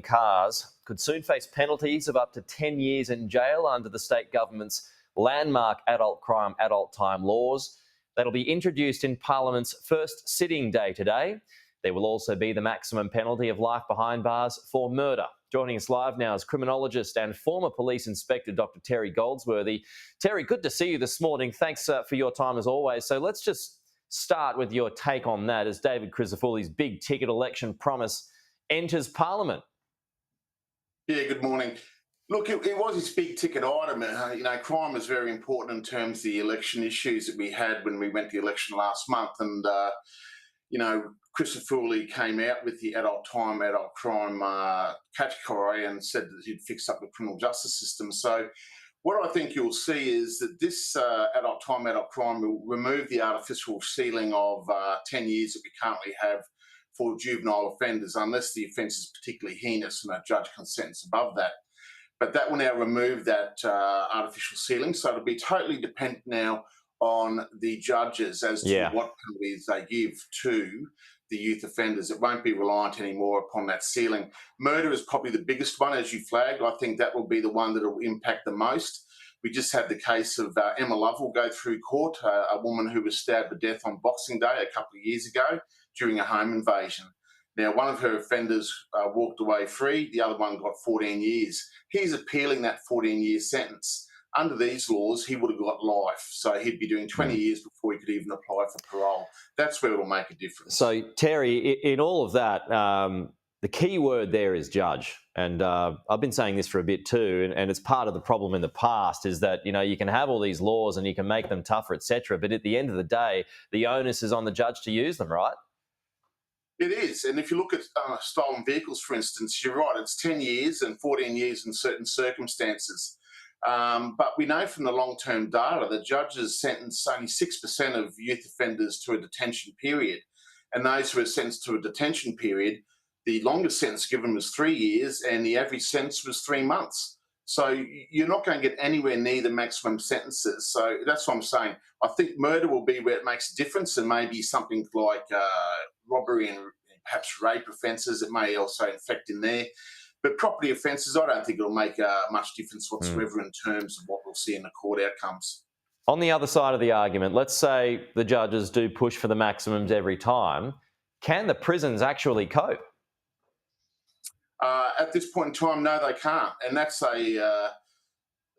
cars could soon face penalties of up to 10 years in jail under the state government's landmark adult crime, adult time laws. That'll be introduced in Parliament's first sitting day today. There will also be the maximum penalty of life behind bars for murder. Joining us live now is criminologist and former police inspector Dr Terry Goldswotrhy. Terry, good to see you this morning. Thanks for your time as always. So let's just start with your take on that as David Crisafulli's big ticket election promise enters Parliament. Yeah, good morning. Look, it was his big ticket item. Crime was very important in terms of the election issues that we had when we went to the election last month. And, Crisafulli came out with the adult time, adult crime category and said that he'd fix up the criminal justice system. So what I think you'll see is that this adult time, adult crime will remove the artificial ceiling of 10 years that we currently have for juvenile offenders, unless the offence is particularly heinous and a judge can sentence above that. But that will now remove that artificial ceiling. So it'll be totally dependent now on the judges as to what penalties they give to the youth offenders. It won't be reliant anymore upon that ceiling. Murder is probably the biggest one, as you flagged. I think that will be the one that will impact the most. We just had the case of Emma Lovell go through court, a woman who was stabbed to death on Boxing Day a couple of years ago during a home invasion. Now, one of her offenders walked away free. The other one got 14 years. He's appealing that 14-year sentence. Under these laws, he would have got life. So he'd be doing 20 years before he could even apply for parole. That's where it'll make a difference. So, Terry, in all of that, the key word there is judge. And I've been saying this for a bit too, and it's part of the problem in the past is that, you can have all these laws and you can make them tougher, etc. But at the end of the day, the onus is on the judge to use them, right? It is. And if you look at stolen vehicles, for instance, you're right, it's 10 years and 14 years in certain circumstances. But we know from the long-term data that judges sentence only 6% of youth offenders to a detention period. And those who are sentenced to a detention period, the longest sentence given was 3 years and the average sentence was 3 months. So you're not going to get anywhere near the maximum sentences. So that's what I'm saying. I think murder will be where it makes a difference, and maybe something like robbery and perhaps rape offences, it may also infect in there. But property offences, I don't think it'll make much difference whatsoever in terms of what we'll see in the court outcomes. On the other side of the argument, let's say the judges do push for the maximums every time. Can the prisons actually cope? At this point in time, no, they can't. And that's a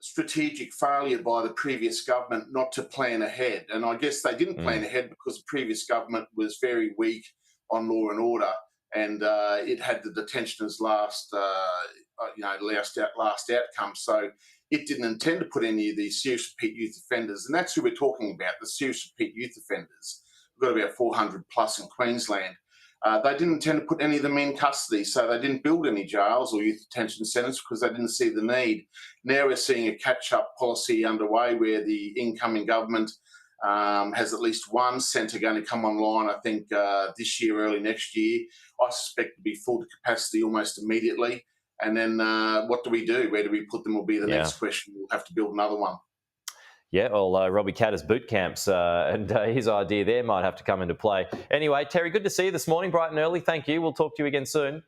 strategic failure by the previous government not to plan ahead. And I guess they didn't plan ahead because the previous government was very weak on law and order. And it had the detention as last outcome. So it didn't intend to put any of these serious repeat youth offenders. And that's who we're talking about, the serious repeat youth offenders. We've got about 400 plus in Queensland. They didn't intend to put any of them in custody, so they didn't build any jails or youth detention centres because they didn't see the need. Now we're seeing a catch-up policy underway where the incoming government has at least one centre going to come online, I think, this year, early next year. I suspect it'll be full to capacity almost immediately. And then what do we do? Where do we put them will be the next question. We'll have to build another one. Yeah, well, Robbie Katter's boot camps and his idea there might have to come into play. Anyway, Terry, good to see you this morning, bright and early. Thank you. We'll talk to you again soon.